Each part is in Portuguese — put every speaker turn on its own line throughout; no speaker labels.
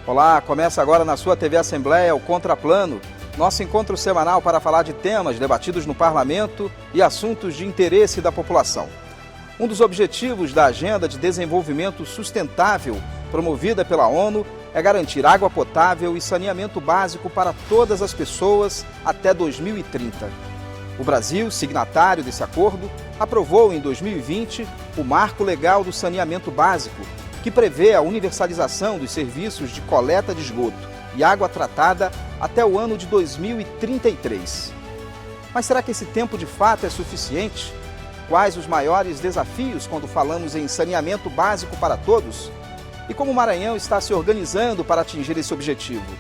Olá, começa agora na sua TV Assembleia o Contraplano, nosso encontro semanal para falar de temas debatidos no Parlamento e assuntos de interesse da população. Um dos objetivos da Agenda de Desenvolvimento Sustentável, promovida pela ONU, é garantir água potável e saneamento básico para todas as pessoas até 2030. O Brasil, signatário desse acordo, aprovou em 2020 o Marco Legal do Saneamento Básico, que prevê a universalização dos serviços de coleta de esgoto e água tratada até o ano de 2033. Mas será que esse tempo de fato é suficiente? Quais os maiores desafios quando falamos em saneamento básico para todos? E como o Maranhão está se organizando para atingir esse objetivo?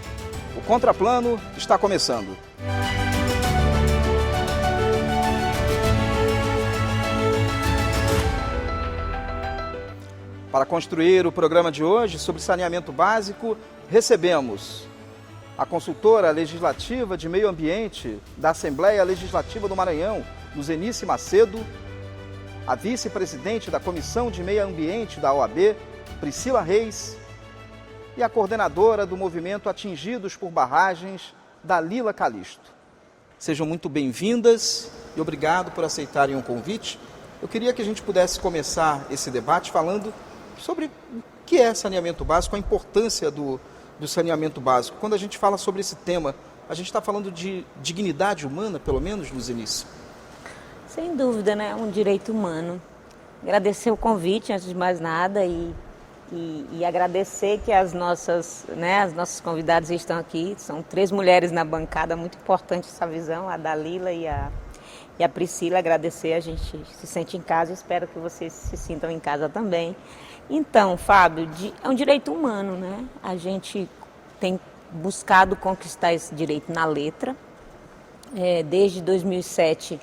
O Contraplano está começando. Para construir o programa de hoje sobre saneamento básico, recebemos a consultora legislativa de meio ambiente da Assembleia Legislativa do Maranhão, Luzenice Macedo, a vice-presidente da Comissão de Meio Ambiente da OAB, Priscila Reis, e a coordenadora do movimento Atingidos por Barragens, Dalila Calisto. Sejam muito bem-vindas e obrigado por aceitarem o convite. Eu queria que a gente pudesse começar esse debate falando sobre o que é saneamento básico, a importância do saneamento básico. Quando a gente fala sobre esse tema, a gente está falando de dignidade humana, pelo menos, Luzenice?
Sem dúvida, né? É um direito humano. Agradecer o convite, antes de mais nada, e agradecer que as nossas convidadas estão aqui. São 3 mulheres na bancada, muito importante essa visão, a Dalila e a Priscila. Agradecer, a gente se sente em casa, espero que vocês se sintam em casa também. Então, Fábio, é um direito humano, né? A gente tem buscado conquistar esse direito na letra. Desde 2007,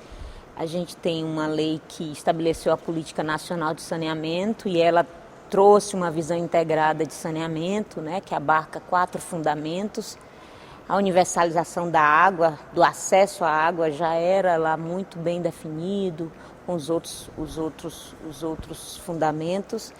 a gente tem uma lei que estabeleceu a Política Nacional de Saneamento e ela trouxe uma visão integrada de saneamento, né, que abarca 4 fundamentos. A universalização da água, do acesso à água, já era lá muito bem definido, com os outros fundamentos.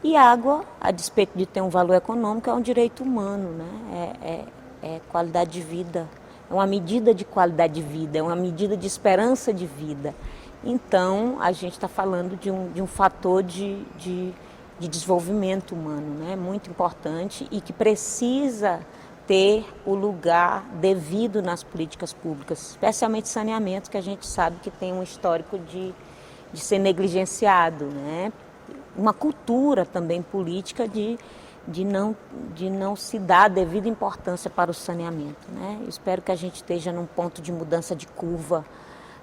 E água, a despeito de ter um valor econômico, é um direito humano, né? É qualidade de vida, é uma medida de qualidade de vida, é uma medida de esperança de vida. Então, a gente está falando de um fator de desenvolvimento humano, né? Muito importante e que precisa ter o lugar devido nas políticas públicas, especialmente saneamento, que a gente sabe que tem um histórico de ser negligenciado, né? Uma cultura também política de não se dar a devida importância para o saneamento, né? Eu espero que a gente esteja num ponto de mudança de curva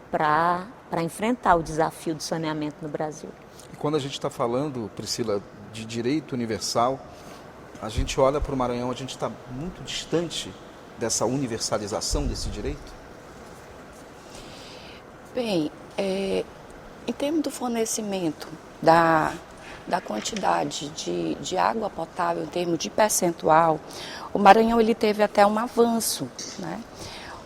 para enfrentar o desafio do saneamento no Brasil.
E quando a gente está falando, Priscila, de direito universal, a gente olha para o Maranhão, a gente está muito distante dessa universalização desse direito?
Bem, em termos do fornecimento da quantidade de água potável, em termos de percentual, o Maranhão ele teve até um avanço, né?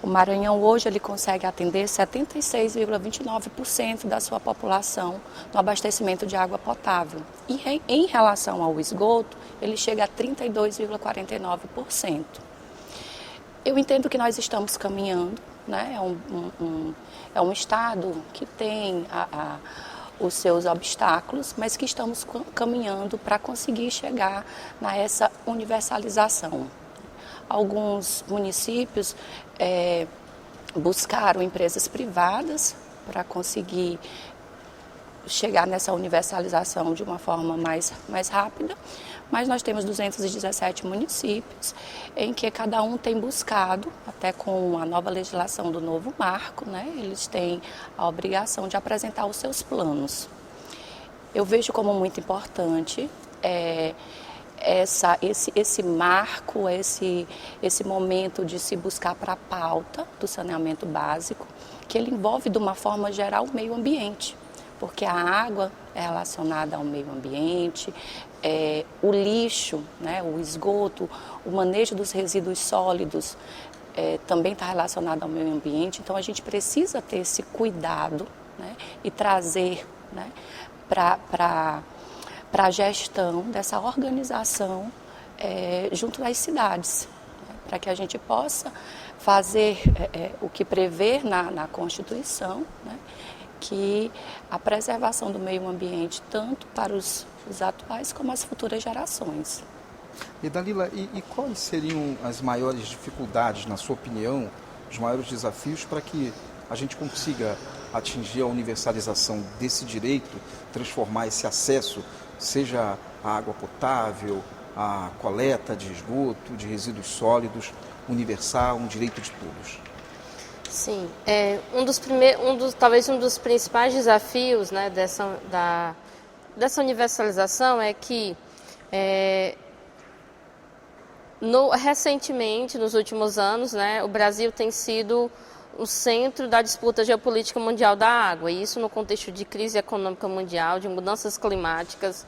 O Maranhão hoje ele consegue atender 76,29% da sua população no abastecimento de água potável. E em relação ao esgoto, ele chega a 32,49%. Eu entendo que nós estamos caminhando, né? É um estado que tem os seus obstáculos, mas que estamos caminhando para conseguir chegar nessa universalização. Alguns municípios buscaram empresas privadas para conseguir chegar nessa universalização de uma forma mais rápida, mas nós temos 217 municípios em que cada um tem buscado, até com a nova legislação do novo marco, né, eles têm a obrigação de apresentar os seus planos. Eu vejo como muito importante esse marco, esse momento de se buscar para a pauta do saneamento básico, que ele envolve de uma forma geral o meio ambiente, porque a água é relacionada ao meio ambiente, o lixo, né, o esgoto, o manejo dos resíduos sólidos também está relacionado ao meio ambiente, então a gente precisa ter esse cuidado, né, e trazer, né, para a gestão dessa organização junto às cidades, né, para que a gente possa fazer o que prevê na Constituição, né, que a preservação do meio ambiente, tanto para os atuais como as futuras gerações.
E Dalila, e quais seriam as maiores dificuldades, na sua opinião, os maiores desafios para que a gente consiga atingir a universalização desse direito, transformar esse acesso, seja a água potável, a coleta de esgoto, de resíduos sólidos, universal, um direito de todos?
Sim, talvez um dos principais desafios, né, dessa universalização é que recentemente, nos últimos anos, né, o Brasil tem sido o centro da disputa geopolítica mundial da água, e isso no contexto de crise econômica mundial, de mudanças climáticas,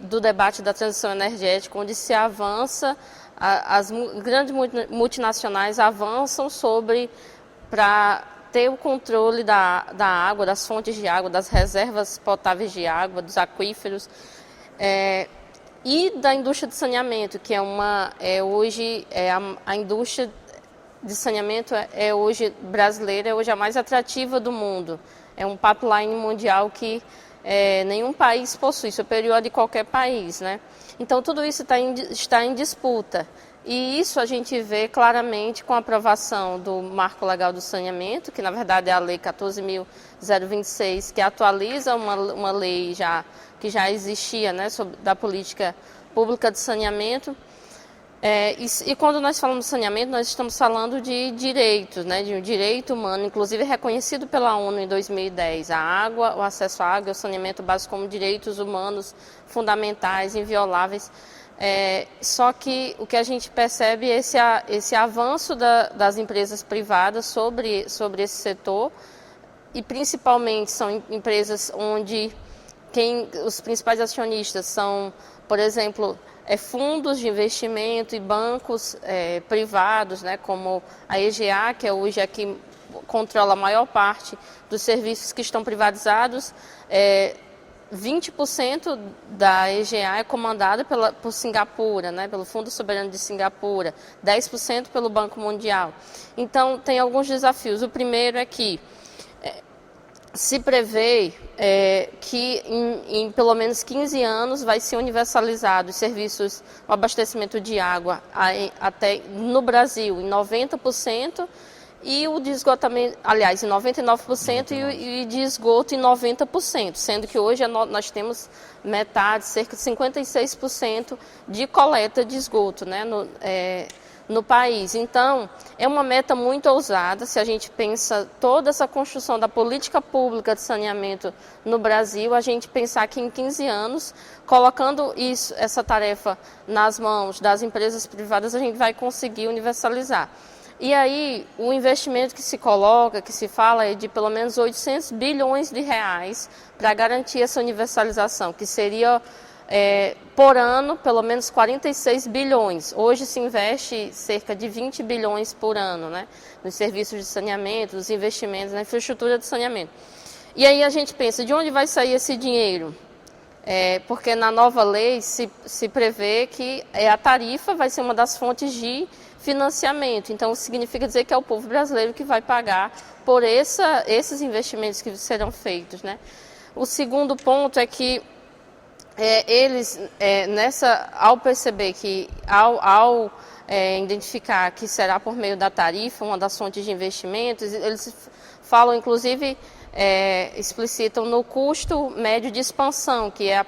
do debate da transição energética, onde se avança, as grandes multinacionais avançam para ter o controle da água, das fontes de água, das reservas potáveis de água, dos aquíferos, e da indústria de saneamento, que hoje a indústria de saneamento hoje brasileira, é hoje a mais atrativa do mundo. É um pipeline mundial que nenhum país possui, superior a de qualquer país, né? Então, tudo isso está em disputa. E isso a gente vê claramente com a aprovação do Marco Legal do Saneamento, que na verdade é a Lei 14.026, que atualiza uma lei que já existia, né, da política pública de saneamento. E quando nós falamos de saneamento, nós estamos falando de direitos, né, de um direito humano, inclusive reconhecido pela ONU em 2010, a água, o acesso à água e o saneamento básico como direitos humanos fundamentais, invioláveis. Só que o que a gente percebe é esse avanço das empresas privadas sobre esse setor, e principalmente são empresas onde os principais acionistas são, por exemplo, fundos de investimento e bancos privados, né, como a EGA, que hoje é que controla a maior parte dos serviços que estão privatizados. 20% da EGA é comandada por Singapura, né, pelo Fundo Soberano de Singapura, 10% pelo Banco Mundial. Então, tem alguns desafios. O primeiro é que se prevê que em pelo menos 15 anos vai ser universalizado os serviços, o abastecimento de água até no Brasil em 90%, e o de esgotamento, aliás, em 99%, e de esgoto em 90%, sendo que hoje nós temos metade, cerca de 56% de coleta de esgoto, né, no país. Então, é uma meta muito ousada se a gente pensa toda essa construção da política pública de saneamento no Brasil, a gente pensar que em 15 anos, colocando essa tarefa nas mãos das empresas privadas, a gente vai conseguir universalizar. E aí, o investimento que se coloca, que se fala, é de pelo menos 800 bilhões de reais para garantir essa universalização, que seria, por ano, pelo menos 46 bilhões. Hoje se investe cerca de 20 bilhões por ano, né, nos serviços de saneamento, nos investimentos na infraestrutura de saneamento. E aí a gente pensa, de onde vai sair esse dinheiro? Porque na nova lei se prevê que a tarifa vai ser uma das fontes de financiamento. Então, significa dizer que é o povo brasileiro que vai pagar por esses investimentos que serão feitos, né? O segundo ponto é que eles, ao perceber que, ao identificar que será por meio da tarifa, uma das fontes de investimentos, eles falam, inclusive, explicitam no custo médio de expansão, que é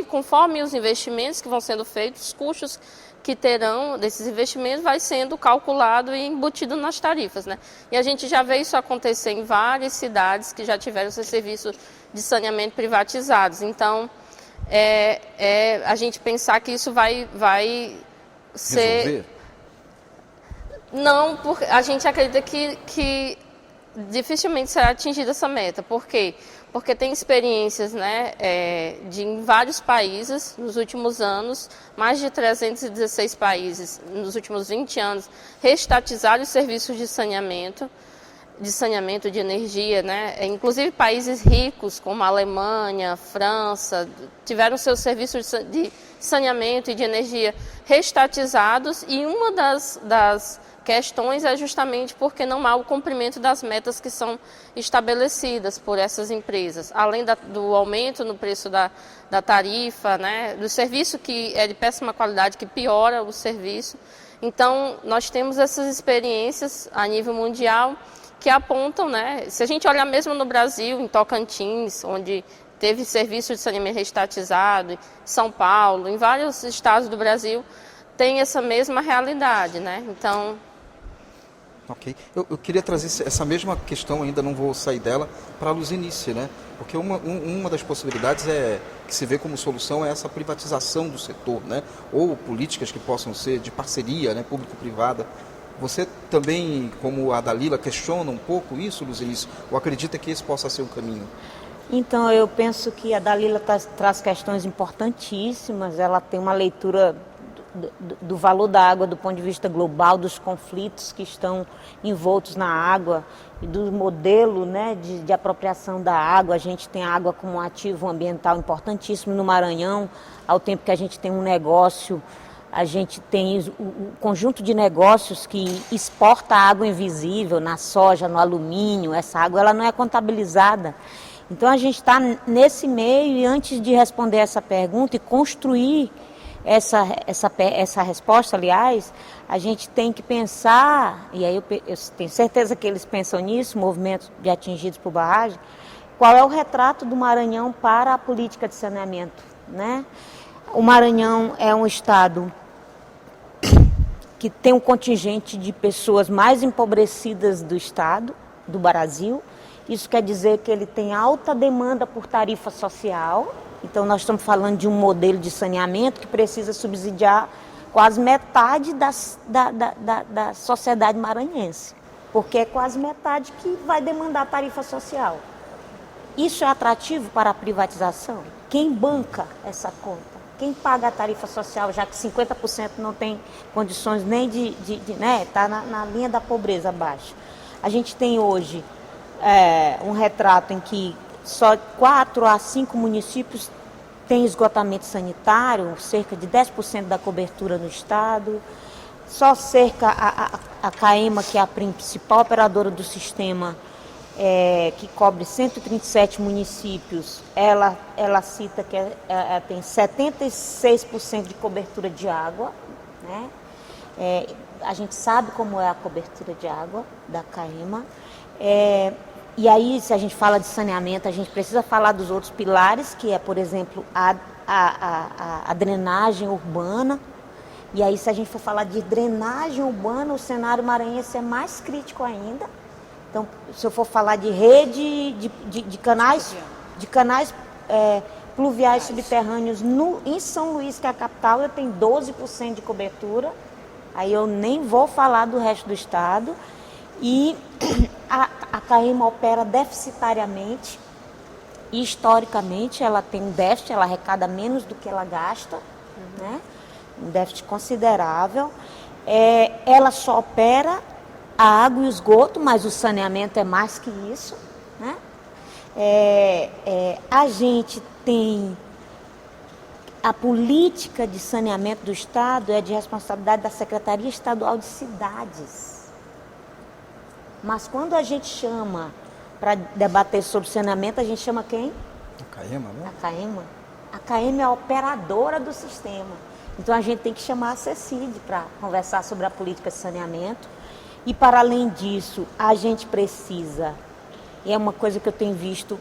conforme os investimentos que vão sendo feitos, os custos que terão desses investimentos vai sendo calculado e embutido nas tarifas, né? E a gente já vê isso acontecer em várias cidades que já tiveram seus serviços de saneamento privatizados. Então, a gente pensar que isso vai ser...
Resolver?
Não, porque a gente acredita que dificilmente será atingida essa meta. Por quê? Porque tem experiências, né, em vários países nos últimos anos, mais de 316 países nos últimos 20 anos, restatizaram os serviços de saneamento de energia, né? Inclusive países ricos como a Alemanha, França, tiveram seus serviços de saneamento e de energia reestatizados, e uma das questões é justamente porque não há o cumprimento das metas que são estabelecidas por essas empresas, além do aumento no preço da tarifa, né, do serviço que é de péssima qualidade, que piora o serviço. Então, nós temos essas experiências a nível mundial que apontam, né, se a gente olhar mesmo no Brasil, em Tocantins, onde teve serviço de saneamento reestatizado, em São Paulo, em vários estados do Brasil, tem essa mesma realidade, né? Então...
Ok. Eu queria trazer essa mesma questão, ainda não vou sair dela, para a Luzinice, né? Porque uma das possibilidades que se vê como solução é essa privatização do setor, né? Ou políticas que possam ser de parceria, né? Público-privada. Você também, como a Dalila, questiona um pouco isso, Luzinice? Ou acredita que esse possa ser um caminho?
Então, eu penso que a Dalila traz questões importantíssimas, ela tem uma leitura do valor da água do ponto de vista global, dos conflitos que estão envoltos na água e do modelo, né, de apropriação da água. A gente tem a água como um ativo ambiental importantíssimo no Maranhão, ao tempo que a gente tem um negócio, a gente tem o conjunto de negócios que exporta água invisível na soja, no alumínio. Essa água ela não é contabilizada. Então a gente está nesse meio, e antes de responder essa pergunta e construir essa resposta, aliás, a gente tem que pensar, e aí eu tenho certeza que eles pensam nisso, movimentos de atingidos por barragem, qual é o retrato do Maranhão para a política de saneamento, né? O Maranhão é um estado que tem um contingente de pessoas mais empobrecidas do estado, do Brasil. Isso quer dizer que ele tem alta demanda por tarifa social. Então, nós estamos falando de um modelo de saneamento que precisa subsidiar quase metade da sociedade maranhense, porque é quase metade que vai demandar tarifa social. Isso é atrativo para a privatização? Quem banca essa conta? Quem paga a tarifa social, já que 50% não tem condições nem né, está na linha da pobreza abaixo? A gente tem hoje um retrato em que só 4 a 5 municípios têm esgotamento sanitário, cerca de 10% da cobertura no estado. Só cerca a CAEMA, que é a principal operadora do sistema, que cobre 137 municípios, ela cita que tem 76% de cobertura de água, né? A gente sabe como é a cobertura de água da CAEMA. E aí, se a gente fala de saneamento, a gente precisa falar dos outros pilares, que é, por exemplo, a drenagem urbana. E aí, se a gente for falar de drenagem urbana, o cenário maranhense é mais crítico ainda. Então, se eu for falar de rede de canais pluviais subterrâneos em São Luís, que é a capital, eu tenho 12% de cobertura. Aí eu nem vou falar do resto do estado. E a CAEMA opera deficitariamente, e historicamente ela tem um déficit, ela arrecada menos do que ela gasta, né? Um déficit considerável. Ela só opera a água e o esgoto, mas o saneamento é mais que isso, né? A gente tem a política de saneamento do estado, é de responsabilidade da Secretaria Estadual de Cidades. Mas quando a gente chama para debater sobre saneamento, a gente chama quem?
A CAEMA, né?
A CAEMA. A CAEMA é a operadora do sistema. Então a gente tem que chamar a CECID para conversar sobre a política de saneamento. E para além disso, a gente precisa, e é uma coisa que eu tenho visto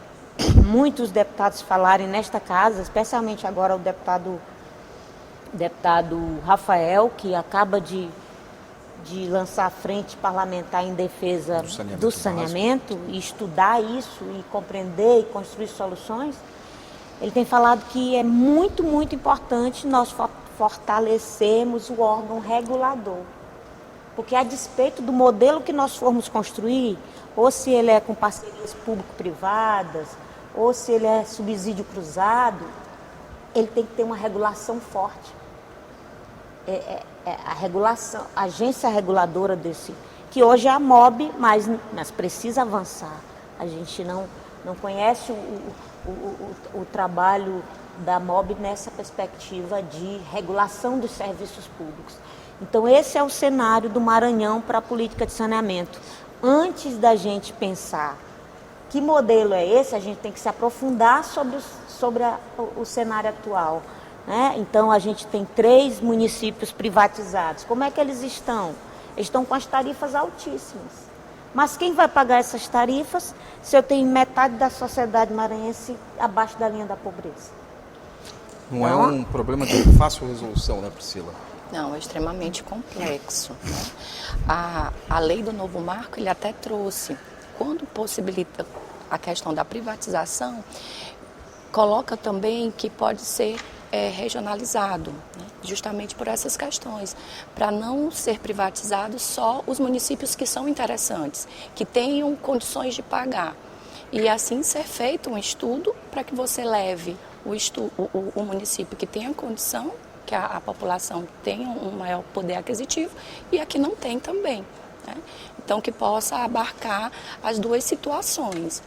muitos deputados falarem nesta casa, especialmente agora o deputado Rafael, que acaba de lançar a frente parlamentar em defesa do saneamento e estudar isso e compreender e construir soluções. Ele tem falado que é muito, muito importante nós fortalecermos o órgão regulador. Porque a despeito do modelo que nós formos construir, ou se ele é com parcerias público-privadas, ou se ele é subsídio cruzado, ele tem que ter uma regulação forte. A regulação, a agência reguladora que hoje é a MOB, mas precisa avançar. A gente não conhece o trabalho da MOB nessa perspectiva de regulação dos serviços públicos. Então, esse é o cenário do Maranhão para a política de saneamento. Antes da gente pensar que modelo é esse, a gente tem que se aprofundar sobre o cenário atual, né? Então, a gente tem 3 municípios privatizados. Como é que eles estão? Eles estão com as tarifas altíssimas. Mas quem vai pagar essas tarifas se eu tenho metade da sociedade maranhense abaixo da linha da pobreza?
Não é um problema de fácil resolução, né, Priscila?
Não, é extremamente complexo, né? A lei do novo marco, ele até trouxe, quando possibilita a questão da privatização, coloca também que pode ser regionalizado, né? Justamente por essas questões, para não ser privatizado só os municípios que são interessantes, que tenham condições de pagar. E assim ser feito um estudo para que você leve o município que tenha condição, que a população tenha um maior poder aquisitivo, e a que não tem também, né? Então, que possa abarcar as 2 situações.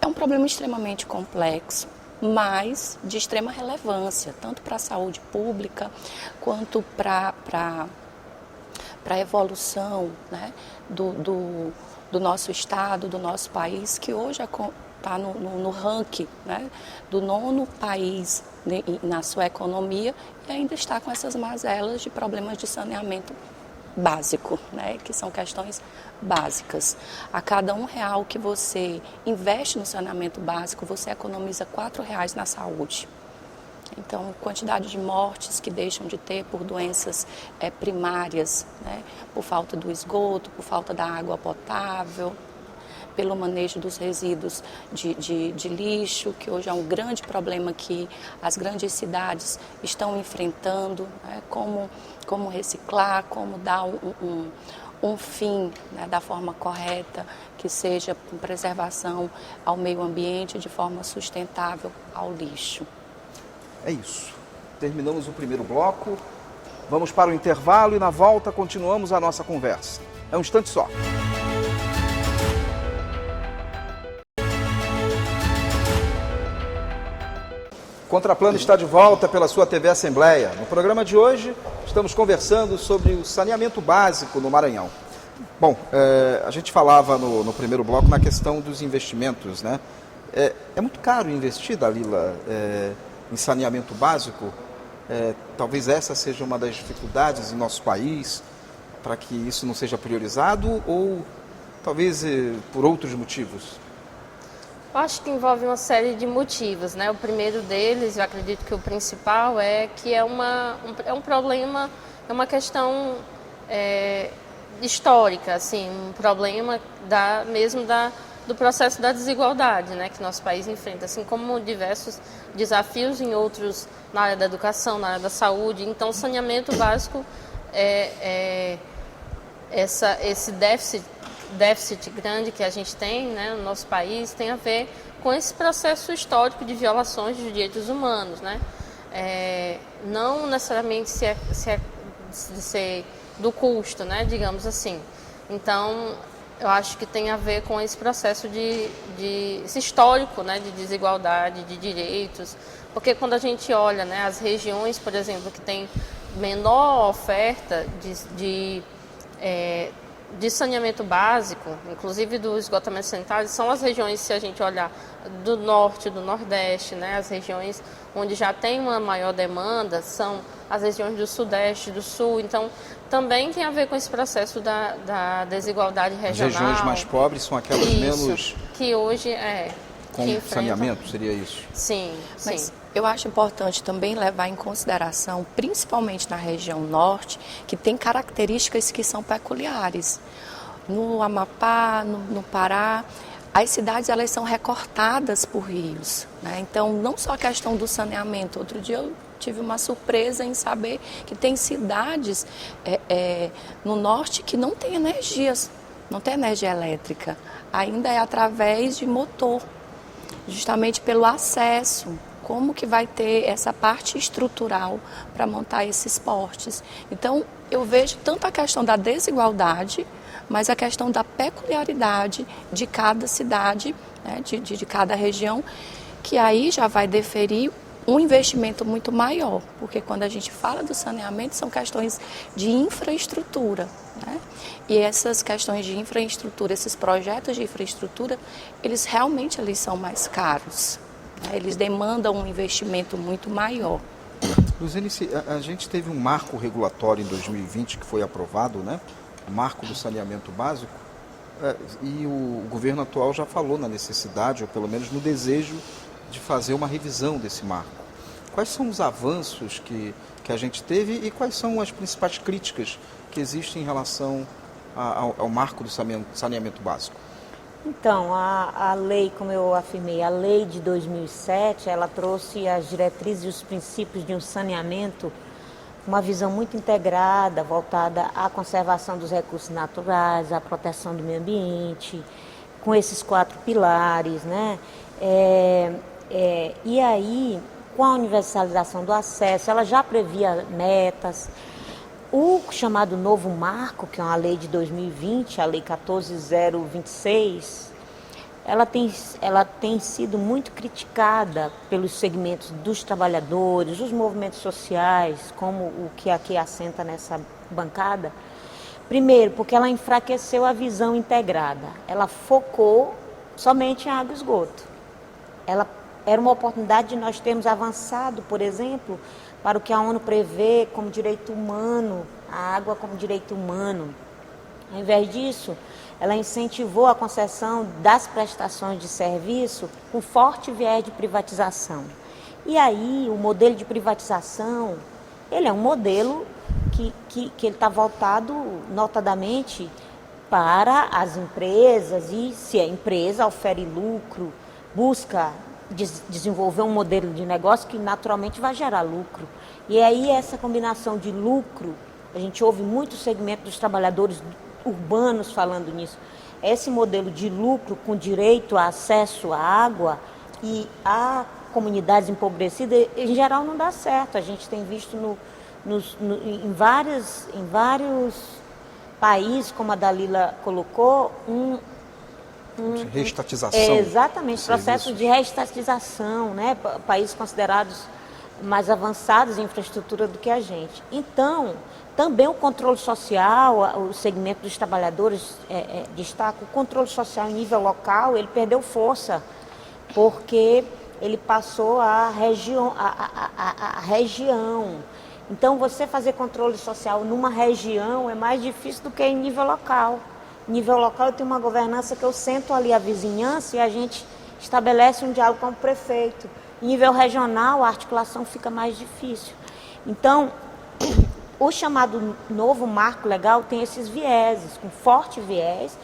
É um problema extremamente complexo, mas de extrema relevância, tanto para a saúde pública, quanto para a evolução, né, do nosso estado, do nosso país, que hoje está no ranking, né, do 9º país, né, na sua economia, e ainda está com essas mazelas de problemas de saneamento básico, né, que são questões básicas. A cada R$1 que você investe no saneamento básico, você economiza R$4 na saúde. Então, quantidade de mortes que deixam de ter por doenças primárias, né, por falta do esgoto, por falta da água potável, pelo manejo dos resíduos de lixo, que hoje é um grande problema que as grandes cidades estão enfrentando, né, como reciclar, como dar um fim, né, da forma correta, que seja com preservação ao meio ambiente, de forma sustentável ao lixo.
É isso. Terminamos o primeiro bloco. Vamos para o intervalo e na volta continuamos a nossa conversa. É um instante só. Contraplano está de volta pela sua TV Assembleia. No programa de hoje, estamos conversando sobre o saneamento básico no Maranhão. Bom, a gente falava no primeiro bloco na questão dos investimentos, né? É muito caro investir, Dalila, em saneamento básico. Talvez essa seja uma das dificuldades em nosso país para que isso não seja priorizado ou talvez por outros motivos?
Eu acho que envolve uma série de motivos, né? O primeiro deles, eu acredito que o principal é que é um problema, é uma questão histórica, assim, um problema do processo da desigualdade, né, que nosso país enfrenta, assim como diversos desafios em outros, na área da educação, na área da saúde. Então, o saneamento básico esse déficit grande que a gente tem, né, no nosso país tem a ver com esse processo histórico de violações dos direitos humanos, né? Não necessariamente ser do custo, né, digamos assim. Então, eu acho que tem a ver com esse processo esse histórico, né, de desigualdade de direitos, porque quando a gente olha, né, as regiões, por exemplo, que tem menor oferta de saneamento básico, inclusive do esgotamento sanitário, são as regiões, se a gente olhar do norte, do nordeste, né, as regiões onde já tem uma maior demanda, são as regiões do sudeste, do sul. Então, também tem a ver com esse processo da desigualdade regional.
As regiões mais pobres são aquelas menos...
que hoje
com saneamento, seria isso?
Sim,
Mas
sim.
eu acho importante também levar em consideração, principalmente na região norte, que tem características que são peculiares. No Amapá, no Pará, as cidades elas são recortadas por rios, né? Então, não só a questão do saneamento. Outro dia eu tive uma surpresa em saber que tem cidades no norte que não tem não tem energia elétrica. Ainda é através de motor, justamente pelo acesso. Como que vai ter essa parte estrutural para montar esses portes? Então, eu vejo tanto a questão da desigualdade, mas a questão da peculiaridade de cada cidade, né, de cada região, que aí já vai deferir um investimento muito maior, porque quando a gente fala do saneamento são questões de infraestrutura, né? E essas questões de infraestrutura, esses projetos de infraestrutura, eles realmente ali são mais caros, né? Eles demandam um investimento muito maior.
Luzenice, a gente teve um marco regulatório em 2020 que foi aprovado, né? O marco do saneamento básico, e o governo atual já falou na necessidade, ou pelo menos no desejo, de fazer uma revisão desse marco. Quais são os avanços que a gente teve e quais são as principais críticas que existem em relação ao marco do saneamento básico?
Então, a lei, como eu afirmei, a lei de 2007, ela trouxe as diretrizes e os princípios de um saneamento, uma visão muito integrada, voltada à conservação dos recursos naturais, à proteção do meio ambiente, com esses 4 pilares, né? E aí, com a universalização do acesso, ela já previa metas. O chamado novo marco, que é uma lei de 2020, a Lei 14.026, ela tem sido muito criticada pelos segmentos dos trabalhadores, dos movimentos sociais, como o que aqui assenta nessa bancada. Primeiro, porque ela enfraqueceu a visão integrada. Ela focou somente em água e esgoto. Ela era uma oportunidade de nós termos avançado, por exemplo, para o que a ONU prevê como direito humano, a água como direito humano. Ao invés disso, ela incentivou a concessão das prestações de serviço com forte viés de privatização. E aí, o modelo de privatização, ele é um modelo que ele está voltado notadamente para as empresas, e se a empresa ofere lucro, busca desenvolver um modelo de negócio que naturalmente vai gerar lucro. E aí essa combinação de lucro, a gente ouve muito o segmento dos trabalhadores urbanos falando nisso, esse modelo de lucro com direito a acesso à água e a comunidades empobrecidas, em geral não dá certo. A gente tem visto em vários países, como a Dalila colocou,
de reestatização.
Exatamente, processos de reestatização, né? Países considerados mais avançados em infraestrutura do que a gente. Então, também o controle social, o segmento dos trabalhadores destaca, o controle social em nível local, ele perdeu força, porque ele passou a região. Então, você fazer controle social numa região é mais difícil do que em nível local. Em nível local, eu tenho uma governança que eu sento ali a vizinhança e a gente estabelece um diálogo com o prefeito. Em nível regional, a articulação fica mais difícil. Então, o chamado novo marco legal tem esses vieses, com forte viés.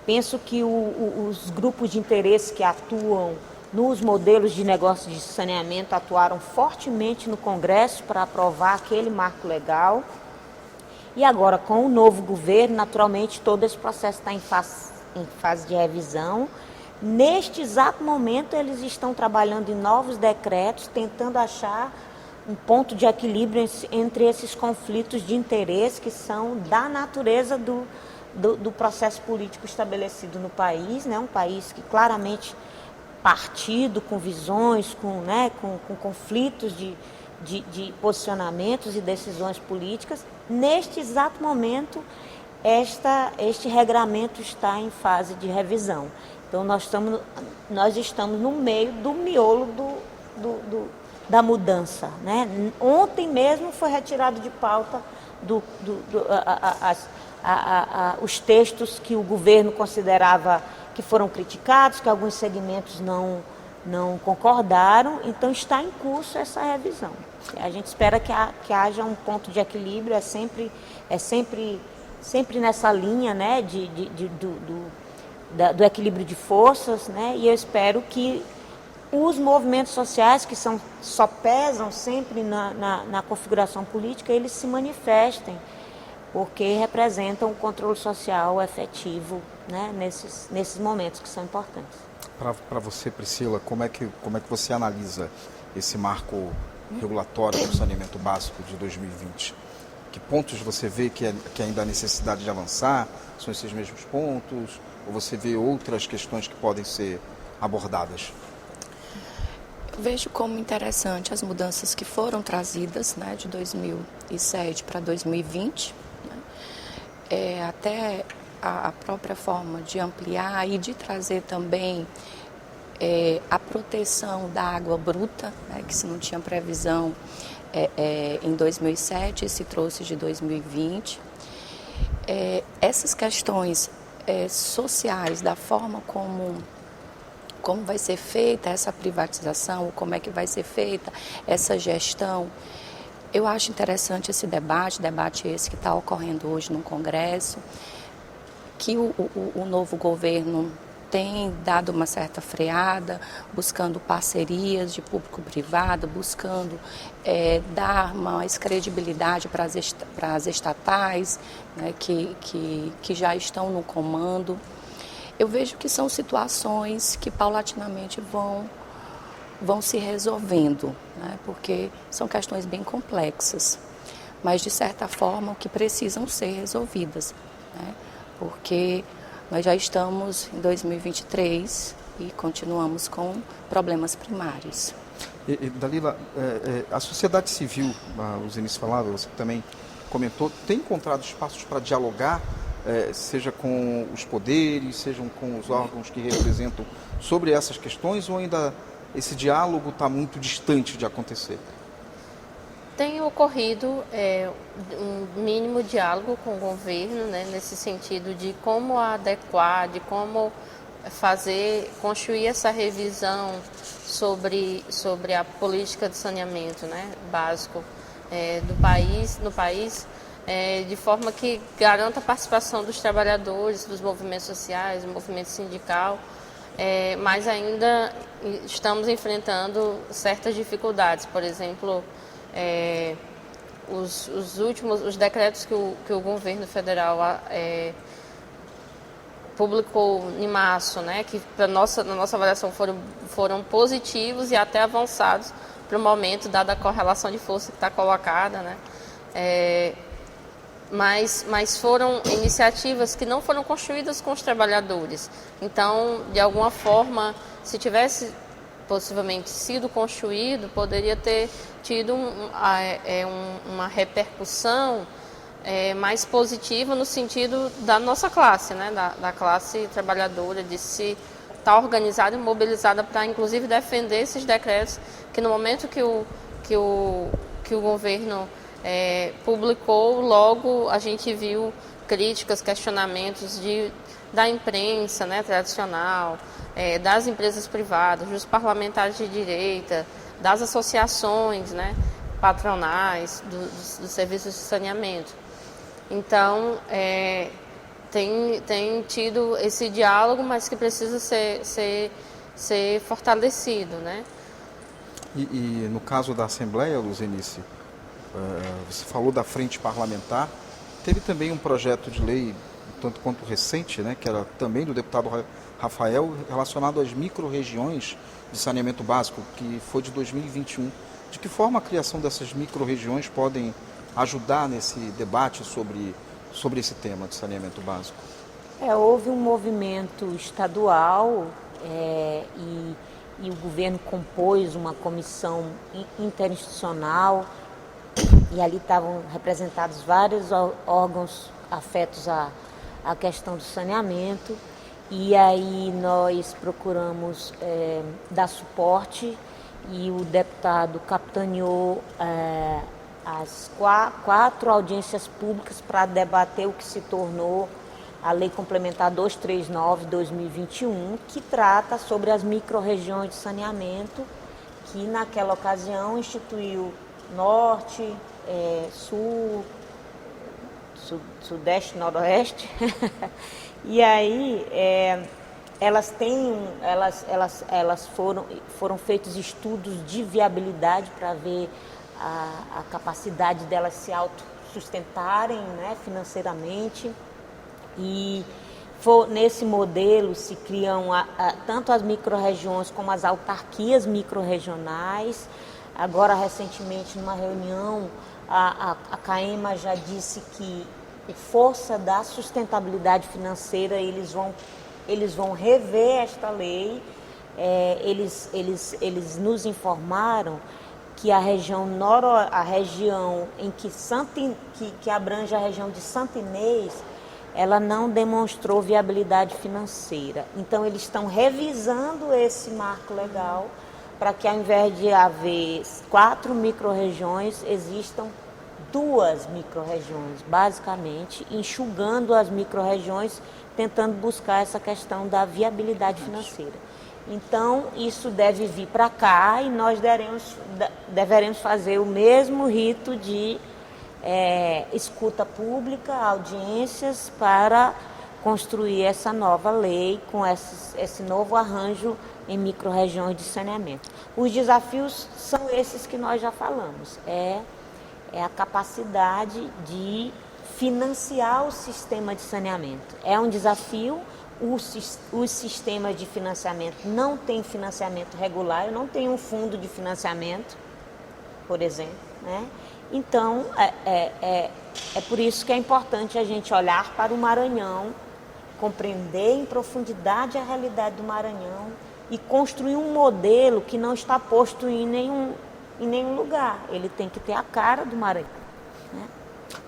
Penso que os grupos de interesse que atuam nos modelos de negócio de saneamento atuaram fortemente no Congresso para aprovar aquele marco legal. E agora, com o novo governo, naturalmente, todo esse processo está em fase de revisão. Neste exato momento, eles estão trabalhando em novos decretos, tentando achar um ponto de equilíbrio entre esses conflitos de interesse que são da natureza do processo político estabelecido no país, né? Um país que claramente partido, com visões, com conflitos de posicionamentos e decisões políticas. Neste exato momento, este regramento está em fase de revisão. Então, nós estamos no meio do miolo da mudança, né? Ontem mesmo foi retirado de pauta os textos que o governo considerava que foram criticados, que alguns segmentos não concordaram. Então, está em curso essa revisão. A gente espera que haja um ponto de equilíbrio, é sempre nessa linha, né, do equilíbrio de forças, né, e eu espero que os movimentos sociais, que só pesam sempre na configuração política, eles se manifestem, porque representam o controle social efetivo, né, nesses momentos que são importantes.
Para você, Priscila, como é que você analisa esse marco regulatório do saneamento básico de 2020? Que pontos você vê que ainda há necessidade de avançar? São esses mesmos pontos? Ou você vê outras questões que podem ser abordadas?
Vejo como interessante as mudanças que foram trazidas, né, de 2007 para 2020, né? Até a própria forma de ampliar e de trazer também a proteção da água bruta, né, que se não tinha previsão em 2007, se trouxe de 2020. Essas questões sociais, da forma como vai ser feita essa privatização, como é que vai ser feita essa gestão. Eu acho interessante esse debate esse que está ocorrendo hoje no Congresso, que o novo governo tem dado uma certa freada, buscando parcerias de público-privado, buscando dar mais credibilidade para as estatais, né, que já estão no comando. Eu vejo que são situações que paulatinamente vão se resolvendo, né? Porque são questões bem complexas, mas de certa forma que precisam ser resolvidas, né? Porque nós já estamos em 2023 e continuamos com problemas primários.
Dalila, a sociedade civil, a Luzenice falava, você também comentou, tem encontrado espaços para dialogar, seja com os poderes, sejam com os órgãos que representam sobre essas questões, ou ainda esse diálogo está muito distante de acontecer?
Tem ocorrido um mínimo diálogo com o governo, né, nesse sentido de como adequar, de como construir essa revisão sobre a política de saneamento, né, básico no país, de forma que garanta a participação dos trabalhadores, dos movimentos sociais, do movimento sindical, mas ainda estamos enfrentando certas dificuldades. Por exemplo, os decretos que o governo federal publicou em março, né, que na nossa avaliação foram positivos e até avançados para o momento, dada a correlação de força que está colocada, né, mas foram iniciativas que não foram construídas com os trabalhadores. Então, de alguma forma, se tivesse possivelmente sido construído, poderia ter tido uma repercussão mais positiva no sentido da nossa classe, né, da classe trabalhadora, de se estar organizada e mobilizada para, inclusive, defender esses decretos, que no momento que o governo publicou, logo a gente viu críticas, questionamentos da imprensa, né, tradicional, das empresas privadas, dos parlamentares de direita, das associações, né, patronais, dos serviços de saneamento. Então, tem tido esse diálogo, mas que precisa ser fortalecido, né?
E no caso da Assembleia, Luzenice, você falou da frente parlamentar, teve também um projeto de lei, tanto quanto recente, né, que era também do deputado Rafael, relacionado às micro-regiões de saneamento básico, que foi de 2021. De que forma a criação dessas micro-regiões podem ajudar nesse debate sobre esse tema de saneamento básico?
Houve um movimento estadual e o governo compôs uma comissão interinstitucional e ali estavam representados vários órgãos afetos à questão do saneamento. E aí nós procuramos dar suporte e o deputado capitaneou as 4 audiências públicas para debater o que se tornou a Lei Complementar 239/2021, que trata sobre as micro-regiões de saneamento, que naquela ocasião instituiu Norte, Sul, Sudeste, Noroeste. E aí foram feitos estudos de viabilidade para ver a capacidade delas se autossustentarem, né, financeiramente. E nesse modelo se criam tanto as micro-regiões como as autarquias micro-regionais. Agora, recentemente, numa reunião, a CAEMA já disse que, por força da sustentabilidade financeira, eles vão rever esta lei eles nos informaram que a região em que abrange a região de Santo Inês, ela não demonstrou viabilidade financeira. Então, eles estão revisando esse marco legal para que, ao invés de haver 4 micro-regiões, existam 2 micro-regiões, basicamente, enxugando as micro-regiões, tentando buscar essa questão da viabilidade financeira. Então, isso deve vir para cá e nós deveremos fazer o mesmo rito de escuta pública, audiências, para construir essa nova lei com esse novo arranjo em micro-regiões de saneamento. Os desafios são esses que nós já falamos. É a capacidade de financiar o sistema de saneamento. É um desafio. Os sistemas de financiamento não têm financiamento regular, eu não tenho um fundo de financiamento, por exemplo, né? Então, é por isso que é importante a gente olhar para o Maranhão, compreender em profundidade a realidade do Maranhão e construir um modelo que não está posto em nenhum lugar. Ele tem que ter a cara do Maranhão, né?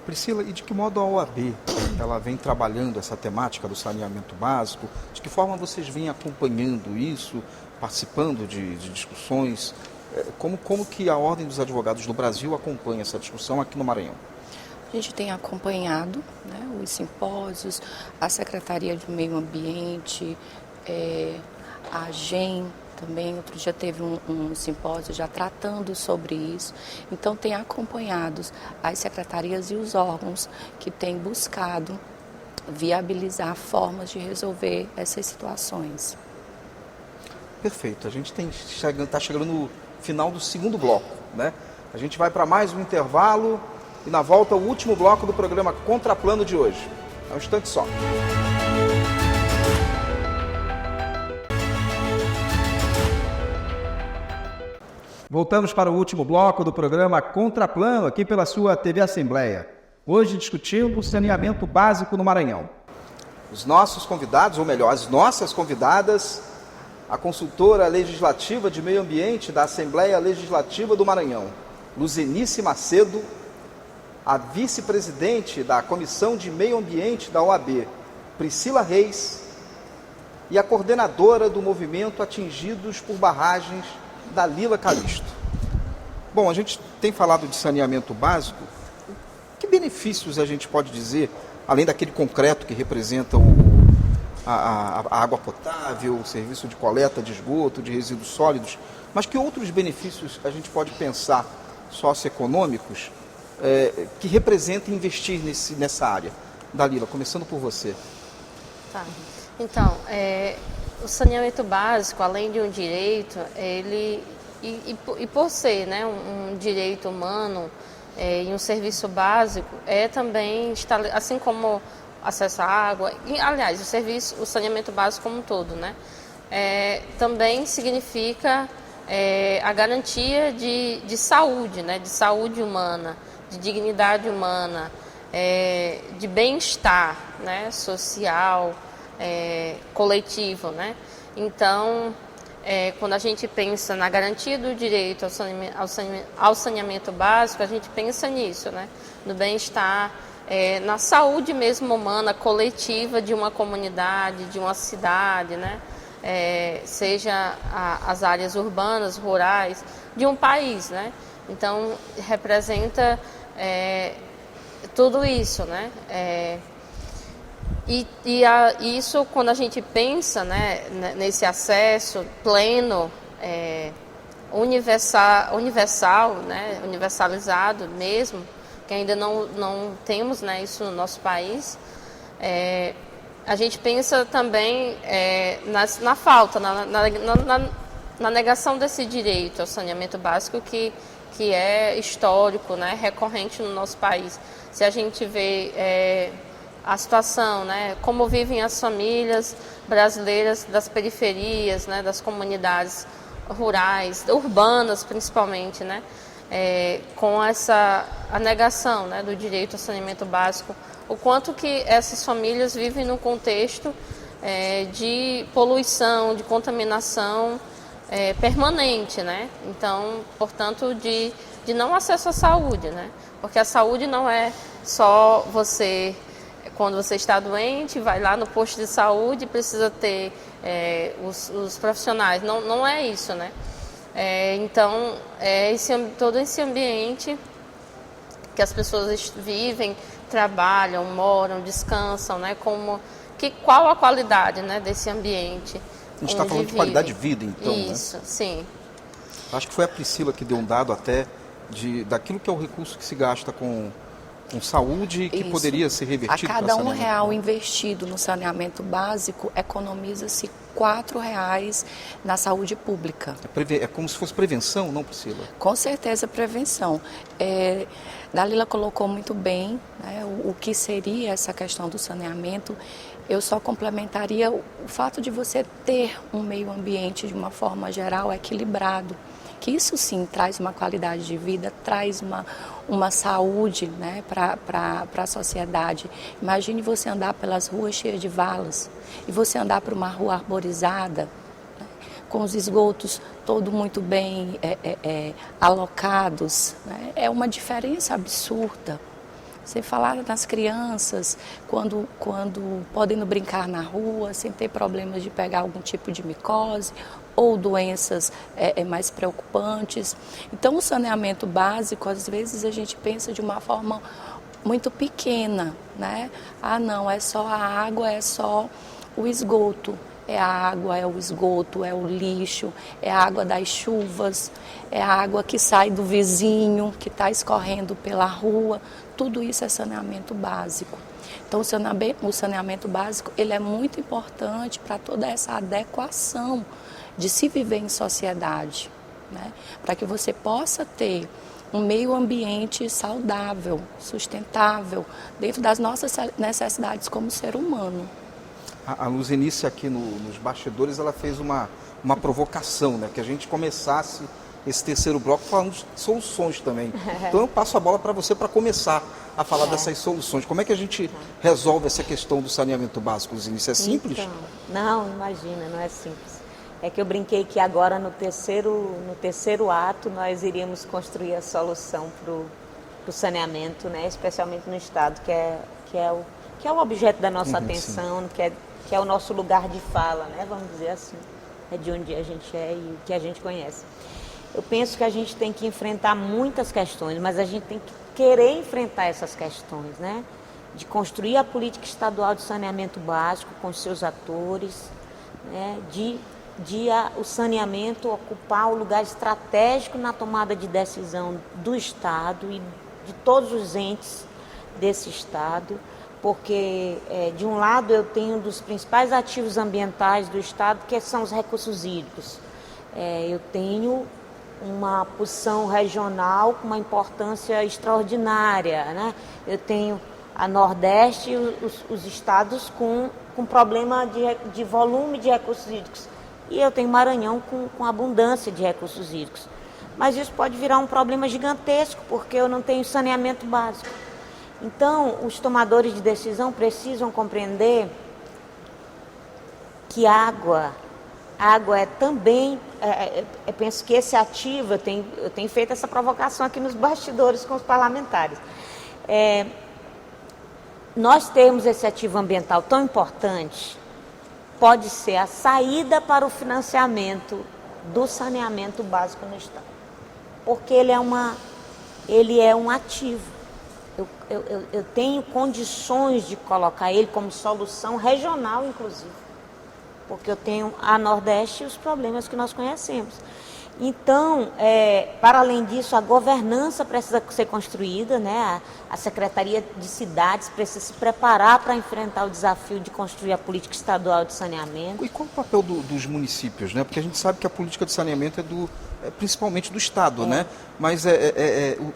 Priscila, e de que modo a OAB ela vem trabalhando essa temática do saneamento básico? De que forma vocês vêm acompanhando isso, participando de discussões? Como que a Ordem dos Advogados do Brasil acompanha essa discussão aqui no Maranhão?
A gente tem acompanhado, né, os simpósios, a Secretaria de Meio Ambiente, a AGEM também, outro dia teve um simpósio já tratando sobre isso. Então, tem acompanhado as secretarias e os órgãos que têm buscado viabilizar formas de resolver essas situações.
Perfeito. A gente está chegando no final do segundo bloco, né? A gente vai para mais um intervalo e na volta o último bloco do programa Contraplano de hoje. É um instante só. Voltamos para o último bloco do programa Contraplano, aqui pela sua TV Assembleia. Hoje discutindo o saneamento básico no Maranhão. Os nossos convidados, ou melhor, as nossas convidadas, a consultora legislativa de meio ambiente da Assembleia Legislativa do Maranhão, Luzenice Macedo, a vice-presidente da Comissão de Meio Ambiente da OAB, Priscila Reis, e a coordenadora do movimento Atingidos por Barragens, Dalila Calisto. Bom, a gente tem falado de saneamento básico. Que benefícios a gente pode dizer, além daquele concreto que representa a água potável, o serviço de coleta de esgoto, de resíduos sólidos, mas que outros benefícios a gente pode pensar socioeconômicos que representem investir nessa área? Dalila, começando por você.
Tá. Então, o saneamento básico, além de um direito, ele e por ser, né, um direito humano e um serviço básico, também assim como acesso à água, e, aliás, o saneamento básico como um todo, né, também significa a garantia de saúde, né, de saúde humana, de dignidade humana, de bem-estar, né, social, coletivo, né? Então, quando a gente pensa na garantia do direito ao saneamento básico, a gente pensa nisso, né? No bem-estar, na saúde mesmo humana, coletiva de uma comunidade, de uma cidade, né? Seja as áreas urbanas, rurais, de um país, né? Então, representa tudo isso, né? E isso, quando a gente pensa, né, nesse acesso pleno, universal, né, universalizado mesmo, que ainda não temos, né, isso no nosso país, a gente pensa também na falta, na negação desse direito ao saneamento básico que é histórico, né, recorrente no nosso país. Se a gente vê a situação, né, como vivem as famílias brasileiras das periferias, né, das comunidades rurais, urbanas principalmente, né, com a negação, né, do direito ao saneamento básico, o quanto que essas famílias vivem num contexto de poluição, de contaminação permanente, né? Então, portanto, de não acesso à saúde, né? Porque a saúde não é só você, quando você está doente, vai lá no posto de saúde e precisa ter os profissionais. Não é isso, né? Então, todo esse ambiente que as pessoas vivem, trabalham, moram, descansam, né? Qual a qualidade, né, desse ambiente?
A gente está falando de qualidade de vida, então,
Isso,
né?
Sim.
Acho que foi a Priscila que deu um dado até daquilo que é o recurso que se gasta com saúde e que poderia ser revertido.
A cada R$1 investido no saneamento básico, economiza-se R$4 na saúde pública.
É como se fosse prevenção, não, Priscila?
Com certeza, prevenção. Dalila colocou muito bem, né, o que seria essa questão do saneamento. Eu só complementaria o fato de você ter um meio ambiente de uma forma geral equilibrado, que isso sim traz uma qualidade de vida, traz uma saúde, né, para a sociedade. Imagine você andar pelas ruas cheias de valas e você andar por uma rua arborizada, né, com os esgotos todos muito bem alocados, né, é uma diferença absurda. Você falar nas crianças, quando podem brincar na rua, sem ter problemas de pegar algum tipo de micose ou doenças mais preocupantes. Então, o saneamento básico, às vezes, a gente pensa de uma forma muito pequena, né? Ah, não, é só a água, é só o esgoto. É a água, é o esgoto, é o lixo, é a água das chuvas, é a água que sai do vizinho, que está escorrendo pela rua. Tudo isso é saneamento básico. Então, o saneamento básico ele é muito importante para toda essa adequação de se viver em sociedade, né? Para que você possa ter um meio ambiente saudável, sustentável, dentro das nossas necessidades como ser humano.
A Luzenice aqui nos bastidores, ela fez uma provocação, né? Que a gente começasse esse terceiro bloco falando de soluções também. Então eu passo a bola para você para começar a falar dessas soluções. Como é que a gente resolve essa questão do saneamento básico, Luzenice? É simples?
Então, não, imagina, não é simples. É que eu brinquei que agora no terceiro ato nós iríamos construir a solução para o saneamento, né? Especialmente no estado, que é o objeto da nossa atenção, que é o nosso lugar de fala, né? Vamos dizer assim, é de onde a gente é e o que a gente conhece. Eu penso que a gente tem que enfrentar muitas questões, mas a gente tem que querer enfrentar essas questões, né? De construir a política estadual de saneamento básico com seus atores, né? O saneamento ocupar o lugar estratégico na tomada de decisão do Estado e de todos os entes desse Estado, porque, de um lado, eu tenho um dos principais ativos ambientais do Estado, que são os recursos hídricos. Eu tenho uma posição regional com uma importância extraordinária, né? Eu tenho a Nordeste, os estados com problema de volume de recursos hídricos. E eu tenho Maranhão com abundância de recursos hídricos. Mas isso pode virar um problema gigantesco, porque eu não tenho saneamento básico. Então, os tomadores de decisão precisam compreender que água é também, eu penso que esse ativo, eu tenho feito essa provocação aqui nos bastidores com os parlamentares. Nós termos esse ativo ambiental tão importante, pode ser a saída para o financiamento do saneamento básico no Estado. Porque ele é um ativo. Eu tenho condições de colocar ele como solução regional, inclusive. Porque eu tenho a Nordeste e os problemas que nós conhecemos. Então, para além disso, a governança precisa ser construída, né? A Secretaria de Cidades precisa se preparar para enfrentar o desafio de construir a política estadual de saneamento.
E qual o papel dos municípios, né? Porque a gente sabe que a política de saneamento é principalmente do Estado, né? Mas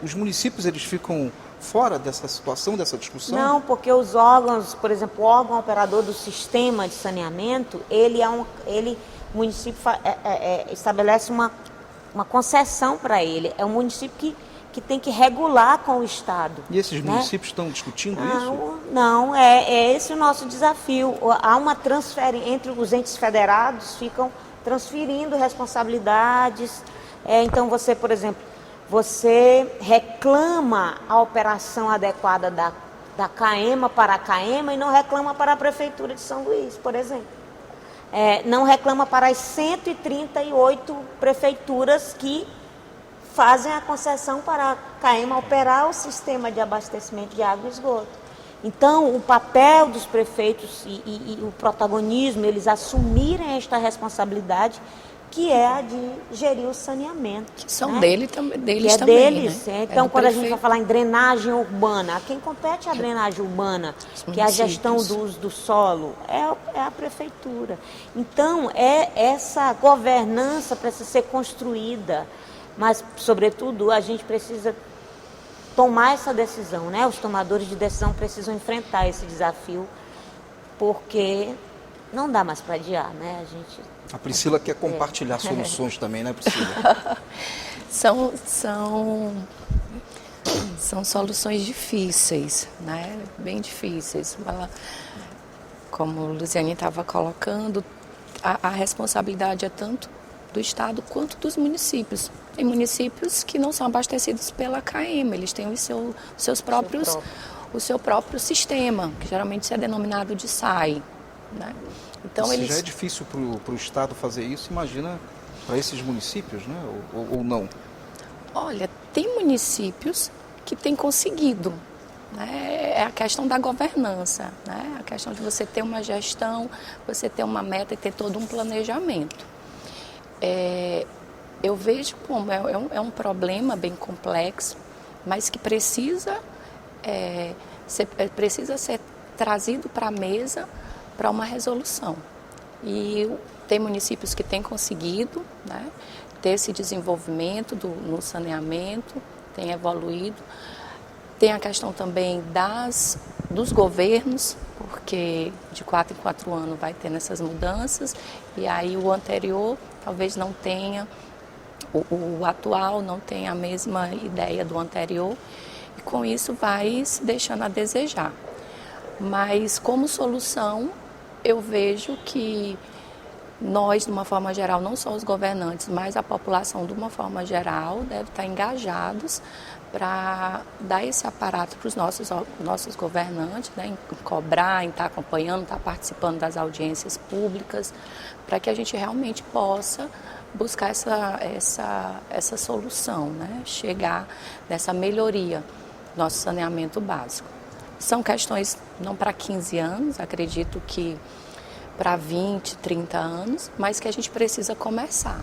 os municípios, eles ficam fora dessa situação, dessa discussão?
Não, porque os órgãos, por exemplo, o órgão operador do sistema de saneamento, o município estabelece uma concessão para ele. É um município que tem que regular com o Estado.
E esses
né?
municípios estão discutindo isso?
Não, é esse o nosso desafio. Há uma transferência entre os entes federados, ficam transferindo responsabilidades. Então você, por exemplo, você reclama a operação adequada da CAEMA para a CAEMA e não reclama para a Prefeitura de São Luís, por exemplo. Não reclama para as 138 prefeituras que fazem a concessão para a CAEMA operar o sistema de abastecimento de água e esgoto. Então, o papel dos prefeitos e o protagonismo, eles assumirem esta responsabilidade, que é a de gerir o saneamento.
Que são
né?
deles
Que
também.
Deles.
Né?
Então, quando a gente vai falar em drenagem urbana, a quem compete a drenagem urbana, que é a gestão do uso do solo, é a prefeitura. Então, essa governança precisa ser construída, mas, sobretudo, a gente precisa tomar essa decisão, né? Os tomadores de decisão precisam enfrentar esse desafio, porque não dá mais para adiar, né?
A Priscila quer compartilhar soluções também, né, Priscila?
São soluções difíceis, né? Bem difíceis. Como o Luziane estava colocando, a responsabilidade é tanto do Estado quanto dos municípios. Tem municípios que não são abastecidos pela CAEMA, eles têm o seu próprio sistema, que geralmente é denominado de SAI. Né? Então,
Se já é difícil para o Estado fazer isso, imagina para esses municípios, né? Ou não?
Olha, tem municípios que têm conseguido. Né? É a questão da governança, né? A questão de você ter uma gestão, você ter uma meta e ter todo um planejamento. Eu vejo como é um problema bem complexo, mas que precisa ser trazido para a mesa para uma resolução. E tem municípios que têm conseguido, né, ter esse desenvolvimento no saneamento, tem evoluído. Tem a questão também dos governos, porque de 4 em 4 anos vai tendo essas mudanças, e aí o anterior talvez não tenha, o atual não tenha a mesma ideia do anterior, e com isso vai se deixando a desejar. Mas como solução, eu vejo que nós, de uma forma geral, não só os governantes, mas a população, de uma forma geral, deve estar engajados para dar esse aparato para os nossos governantes, né, em cobrar, em estar acompanhando, estar participando das audiências públicas, para que a gente realmente possa buscar essa solução, né, chegar nessa melhoria do nosso saneamento básico. São questões não para 15 anos, acredito que para 20, 30 anos, mas que a gente precisa começar.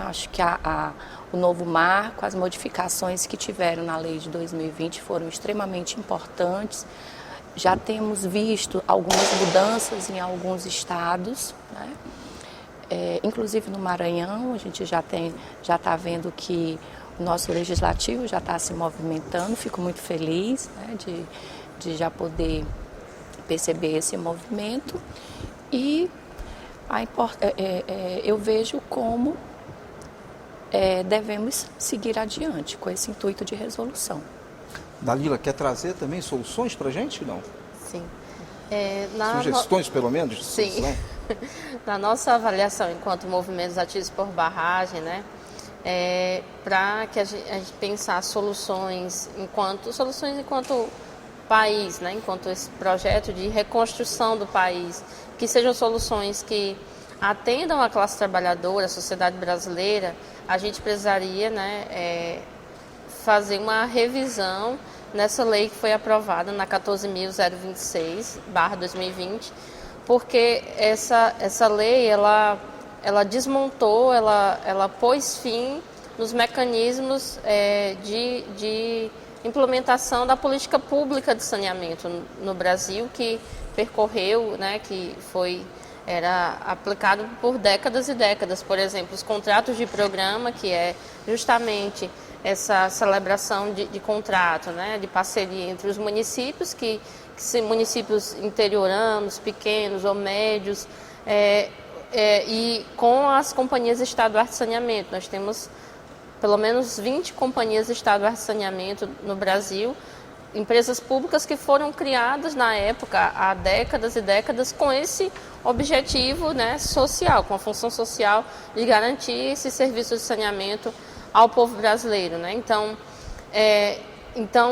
Acho que o novo marco, as modificações que tiveram na lei de 2020 foram extremamente importantes. Já temos visto algumas mudanças em alguns estados, né? Inclusive no Maranhão, a gente já está vendo que o nosso legislativo já está se movimentando. Fico muito feliz, né, de já poder perceber esse movimento. E eu vejo como devemos seguir adiante com esse intuito de resolução.
Dalila, quer trazer também soluções para a gente? Não?
Sim.
Sugestões, pelo menos, de
Sim.
solução?
Na nossa avaliação enquanto movimentos ativos por barragem, né, para que a gente pensar soluções enquanto país, né, enquanto esse projeto de reconstrução do país, que sejam soluções que atendam a classe trabalhadora, a sociedade brasileira, a gente precisaria, né, fazer uma revisão nessa lei que foi aprovada na 14.026/2020, porque essa lei ela desmontou, ela pôs fim nos mecanismos de implementação da política pública de saneamento no Brasil, que percorreu, né, que era aplicado por décadas e décadas. Por exemplo, os contratos de programa, que é justamente essa celebração de contrato, né, de parceria entre os municípios, que são municípios interioranos, pequenos ou médios, e com as companhias estaduais de saneamento. Nós temos pelo menos 20 companhias estaduais de saneamento no Brasil, empresas públicas que foram criadas na época, há décadas e décadas, com esse objetivo, né, social, com a função social de garantir esse serviço de saneamento ao povo brasileiro, né? Então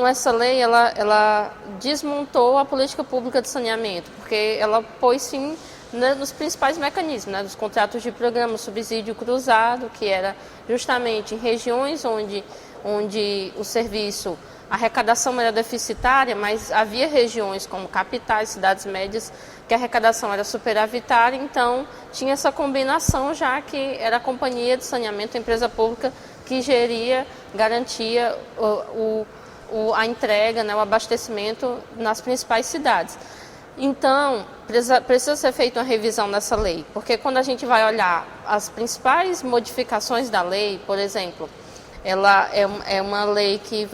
essa lei ela desmontou a política pública de saneamento, porque ela pôs fim, né, nos principais mecanismos, né, dos contratos de programa, subsídio cruzado, que era justamente em regiões onde o serviço, a arrecadação era deficitária, mas havia regiões como capitais, cidades médias, que a arrecadação era superavitária, então tinha essa combinação, já que era a companhia de saneamento, a empresa pública que garantia a entrega, né, o abastecimento nas principais cidades. Então, precisa ser feita uma revisão nessa lei, porque quando a gente vai olhar as principais modificações da lei, por exemplo, ela é uma lei que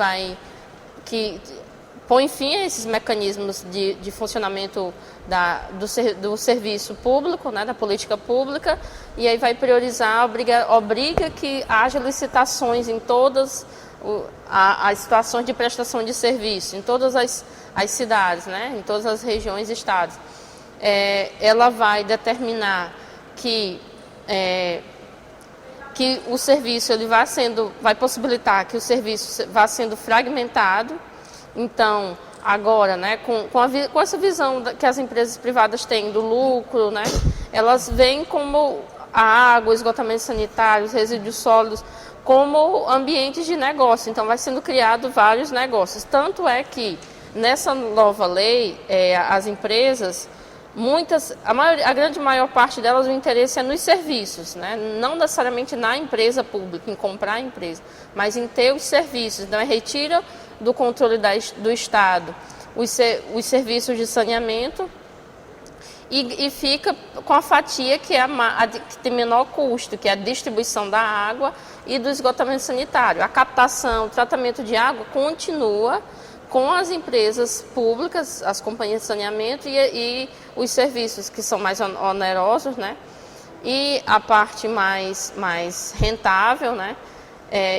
põe fim a esses mecanismos de funcionamento do serviço público, né, da política pública, e aí vai priorizar, obriga que haja licitações em todas as situações de prestação de serviço, em todas as cidades, né, em todas as regiões e estados. Ela vai determinar que o serviço vai possibilitar que o serviço vá sendo fragmentado. Então, agora, né, com essa visão que as empresas privadas têm do lucro, né, elas veem como a água, o esgotamento sanitário, os resíduos sólidos, como ambientes de negócio. Então, vai sendo criado vários negócios. Tanto é que, nessa nova lei, as empresas, a grande maior parte delas, o interesse é nos serviços, né? Não necessariamente na empresa pública, em comprar a empresa, mas em ter os serviços. Então, retira do controle do Estado os serviços de saneamento e fica com a fatia que tem menor custo, que é a distribuição da água e do esgotamento sanitário. A captação, o tratamento de água continua com as empresas públicas, as companhias de saneamento e os serviços que são mais onerosos, né? E a parte mais rentável, né?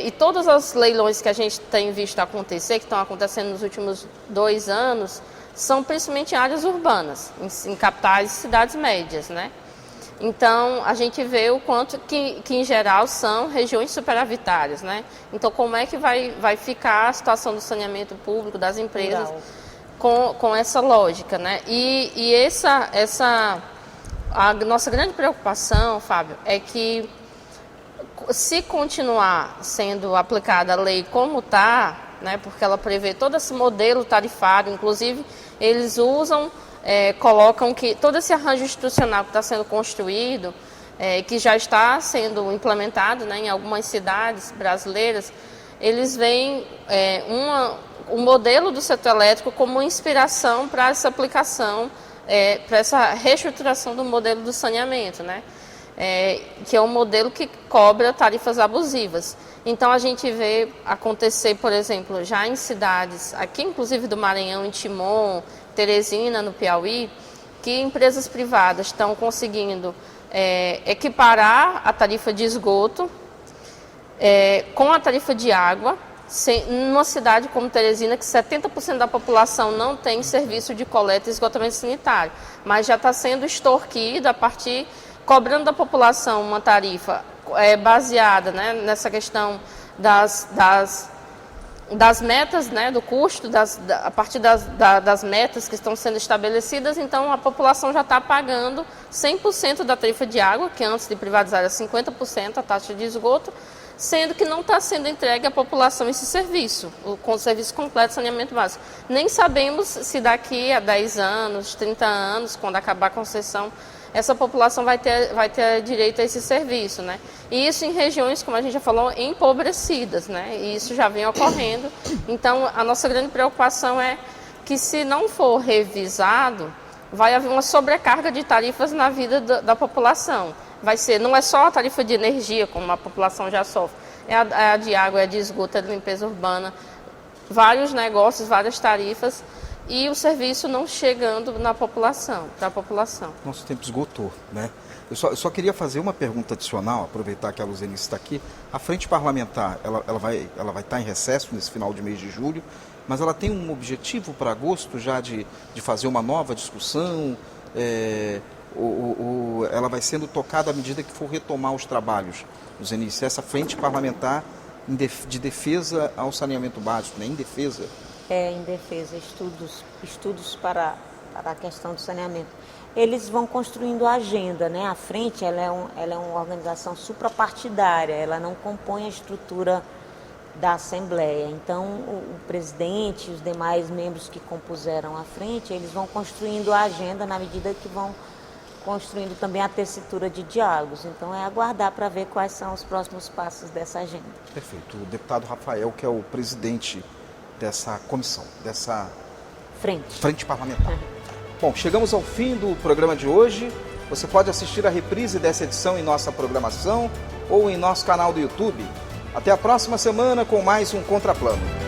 E todos os leilões que a gente tem visto acontecer, que estão acontecendo nos últimos 2 anos, são principalmente em áreas urbanas, em capitais e cidades médias, né? Então, a gente vê o quanto que em geral, são regiões superavitárias, né? Então, como é que vai ficar a situação do saneamento público, das empresas, com essa lógica, né? A nossa grande preocupação, Fábio, é que se continuar sendo aplicada a lei como está, né, porque ela prevê todo esse modelo tarifário, inclusive eles colocam que todo esse arranjo institucional que está sendo construído, que já está sendo implementado, né, em algumas cidades brasileiras, eles veem o modelo do setor elétrico como inspiração para essa aplicação, para essa reestruturação do modelo do saneamento, né? Que é um modelo que cobra tarifas abusivas. Então, a gente vê acontecer, por exemplo, já em cidades, aqui inclusive do Maranhão, em Timon, Teresina, no Piauí, que empresas privadas estão conseguindo equiparar a tarifa de esgoto com a tarifa de água, numa cidade como Teresina, que 70% da população não tem serviço de coleta e esgotamento sanitário, mas já está sendo extorquido cobrando da população uma tarifa baseada, né, nessa questão das metas, né, do custo, a partir das metas que estão sendo estabelecidas. Então, a população já está pagando 100% da tarifa de água, que antes de privatizar era 50% a taxa de esgoto, sendo que não está sendo entregue à população esse serviço, o serviço completo de saneamento básico. Nem sabemos se daqui a 10 anos, 30 anos, quando acabar a concessão, essa população vai ter direito a esse serviço, né? E isso em regiões, como a gente já falou, empobrecidas, né? E isso já vem ocorrendo. Então, a nossa grande preocupação é que, se não for revisado, vai haver uma sobrecarga de tarifas na vida da população. Não é só a tarifa de energia, como a população já sofre, é a de água, é a de esgoto, é de limpeza urbana, vários negócios, várias tarifas e o serviço não chegando na população, para a população.
Nosso tempo esgotou, né? Eu só queria fazer uma pergunta adicional, aproveitar que a Luzenice está aqui. A frente parlamentar, ela vai estar em recesso nesse final de mês de julho, mas ela tem um objetivo para agosto já de fazer uma nova discussão, ou ela vai sendo tocada à medida que for retomar os trabalhos, Luzenice? Essa frente parlamentar de defesa ao saneamento básico, né? Em defesa.
Em defesa, estudos para a questão do saneamento. Eles vão construindo a agenda, né? A frente, ela é uma organização suprapartidária, ela não compõe a estrutura da Assembleia. Então, o presidente e os demais membros que compuseram a frente, eles vão construindo a agenda na medida que vão construindo também a tessitura de diálogos. Então, é aguardar para ver quais são os próximos passos dessa agenda.
Perfeito. O deputado Rafael, que é o presidente dessa comissão, dessa frente parlamentar. Bom, chegamos ao fim do programa de hoje. Você pode assistir a reprise dessa edição em nossa programação ou em nosso canal do YouTube. Até a próxima semana com mais um Contraplano.